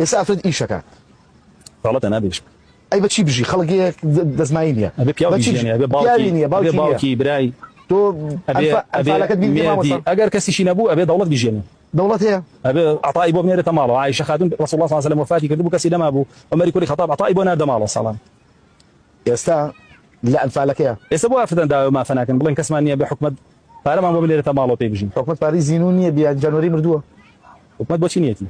ئێستا ئافرەت ئیشەکە غلط انا بيش ئەی بەچی بژی خەڵک دەزمایی نییە ابي بياوي ابي باوكي براي تۆ ابي اگر كسي شي نبو ابي دولت بيجيني دەوڵەت هەیە ابي عطائي بو بنيره ماله عائشه خادم رسول الله صلى الله عليه وسلم وفاتي كذبوا كسي لما ابو عمر كل خطاب عطائي بو نادى ماله صلاه ئێستا لا ئەنفعلەکەیە يسبوا افدان دا ما فناكن بلين كسمانيه بحكمه فارما بو بنيره ماله بيجي حکومت پارێزی زیینون نییە بیان جانوەری مردووە حكمه بو نيتي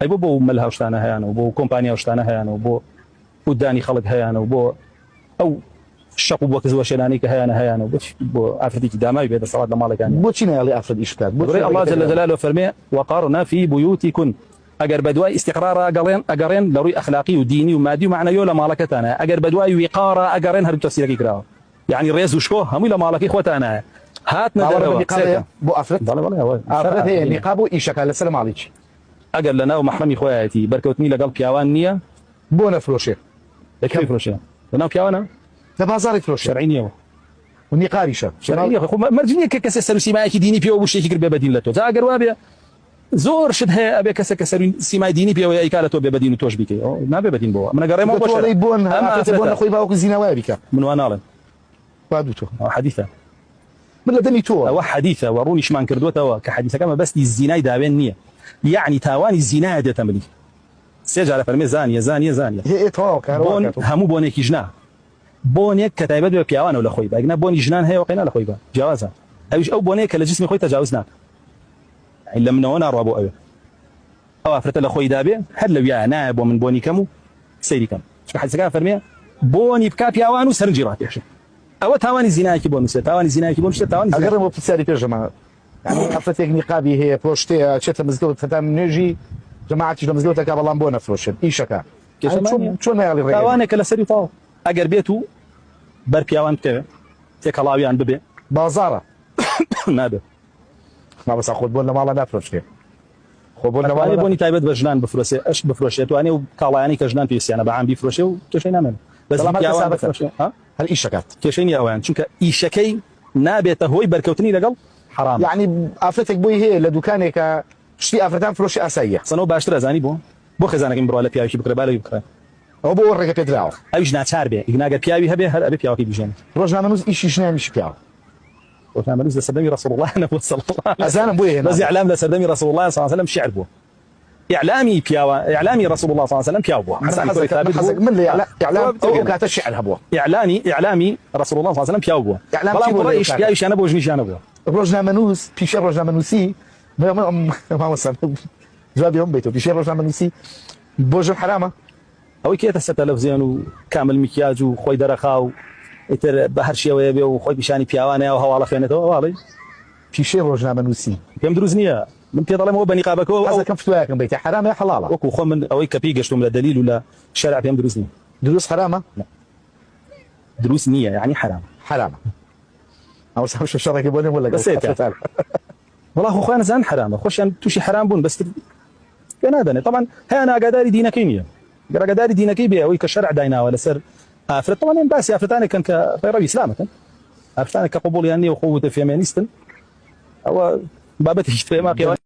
اي بو ملها وشتانه هيانه وبو كومبانيا وشتانه هيانه وبو وداني خلق هيانه وبو او الشق بو كزوا شناني كهيانه بو افرديك داماي بيد الصلاه لمالك يعني بۆچی نایڵی ئافرەت ئیش بکات الله جل جلاله فرمي وقارنا في بيوتكن اگر بدواي استقرار اقرين ضروري اخلاقي وديني ومادي ومعنوي ولا مالكتنا اگر بدواي وقار اقرين هرب تفسيرك كراو يعني الريز وشكو هم لا مالك اخوتنا هاتنا بۆ ئافرەت ئافرەت هەیە نقاب و ئیشەکە لەسەر ماڵیچ اگر لنا ومحرمي خوياتي بركوتني لقل بياوان نيه بۆ نەفرۆشێ كيف فروشها لنا بياوانا لە بازارێک فرۆشێ شرعي نيه ونقابیشە شرعي خو مرجنيه كسر سلوسي ديني بيو وشي كرب بدين لتو تا اگر وابه زور شد هي ابي كسر سيما ديني بيو اي كالتو ببدين توش بك ما ببدين بو من غير ما بو بون بون خوي باوك زينه بك من وانا لن بادوتو حديثه من لدني تو او حديثه وروني شمان كردوته كحديثه كما بس الزنا دابين نيه يعني تاواني الزنا ده تملي سيج على فرمي زانيه هي تو بون همو بونيك جنا بونيك كتابه بو بياوان ولا خوي باغنا بوني جنان هي وقينا لا خوي با جوازها او بونيك لجسمي خوي تجاوزنا يعني لما وانا رابو او افرت الاخوي دابه هل لو يا نائب ومن بوني كمو سيري كم شو حد سكان فرميه بوني بكاب يا وانو سرنجيرات يا شيخ او تاواني زنا كي بونس تاواني زنا كي بونس تاواني اگر مو بتسالي في جماعه يعني افرت نقابي هي بروشتي شتا مزدوت فتام نجي جماعه مزدوت كابلان بونا فروش ايشكا شو ما يغلي تاواني كلا سري طاو اگر بيتو بر بياوان تي تكلاويان ببي بازاره نابه ما بس اخذ بونا مالا نفروش كيف خۆبوون لەوانەیە بۆنی تایبەت بە ژنان بفرۆسێ ئەش بفرۆشێت توانێ و کاڵایانی کە ژنان پێویستیانە بەعام بیفرۆشێ و کێشەی نامێن بەس هەر ئیشەکات کێشەی نیە ئەویان چونکە ئیشەکەی نابێتە هۆی بەرکەوتنی لەگەڵ حرام یعنی ئافرەتێک بۆی هەیە لە دوکانێکە شتی ئافرەتان فرۆشی ئاساییە سەنەوە باشتر ئەزانی بۆ خێزانەکەی بڕوا لە پیاوێکی بکرێ بالەوی بکڕێ ئەو بۆ ڕێگە پێدراوە ئەویش ناچار بێ ئیگناگەر پیاوی هەبێ هەر ئەبێ پیاوەکەی بژێنێت ڕۆژنامەنووس ئیشی ژنانیشی پیاوە ڕۆژنامەنووس لە سەردەمی رسول الله نەبوو صلی الله ئەزانم بۆیە بەس ئیعلام لە سەردەمی رسول الله صلی الله عليه وسلم شعر بوو إعلامي بياوا إعلامي رسول الله صلى الله عليه وسلم بياوا من إعلام أو كاتب شعر هبوا إعلامي رسول الله صلى الله عليه وسلم بياوا إعلام قريش بيا يشانه بوجني شانه بوا روزنامه‌نووس پیش روزنامه‌نووسی ما مثلا جوابهم بيتو پیش روزنامه‌نووسی بوجه حرامه أو كي تستلف زين وكامل مكياج وخوي درخاو إتر بهر شيء ويبي وخوي بيشاني بياوانه أو هوا لخينته والله پیش روزنامه‌نووسی كم دروزنية من في ظلمه بنقابك هذا كم فتواك من بيتي حرام يا حلاله وكو خو من اوي كبيقش ولا دليل ولا شرع فيهم دروس نية دروس حرامه لا دروس نية يعني حرام او صاحب شو شرك يبون ولا بس والله اخو انا زان حرام خوش يعني توشي حرام بون بس كان هذا طبعا ها انا قداري دينكينيه قداري دينكي بي اوي كشرع داينا ولا سر افرت طبعا بس افرتاني كان كغير اسلامك افرتاني كقبول يعني وقوه فيمانيست او بابته اجتماعي